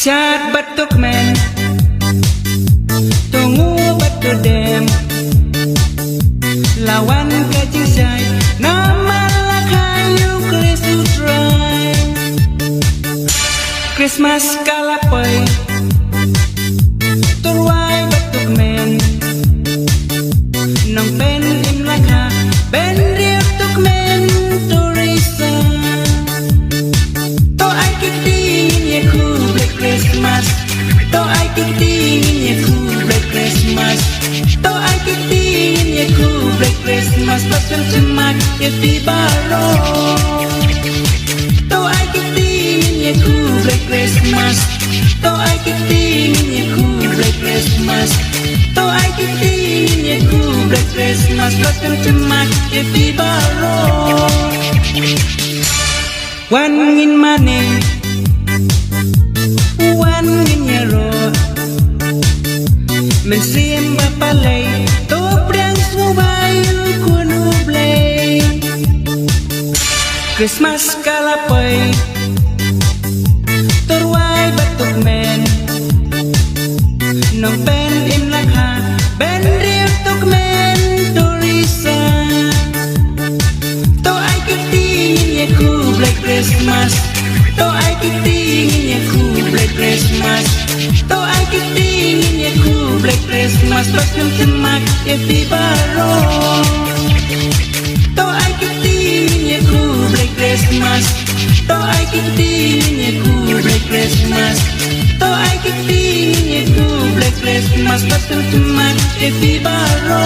Syat batuk men Tunggu batu dem Lawan kajing say Nama lakayu kresu try Christmas kalapay Turway batuk men Nong pen im laka Ben riu tuk men Turisa To ay kitingin ye ku Black Christmas To ay kitingin ye ku Black Christmas To ay kitingin ye ku Black Christmas Pasal cemak ye tibaro To ay kitingin ye ku Black Christmas To ay kitingin ye ku Black Christmas To ay kitingin ye ku Black Christmas Pasal cemak ye tibaro One in money One in euro Men sim bapalay Tobrang subayo kunublay Christmas kalapay Turway batuk men Nong pen im lakha Ben riu tuk men Turisa To ay kitingin ye ku Black Christmas To ay kitingin ye ku Black Christmas To ay kitingin ye ku Black Christmas Pas yung cemak ye tibaro To ay kitingin ye ku Black Christmas To ay kitingin ye ku Black Christmas To ay kitingin ye ku Black Christmas Pas yung cemak ye tibaro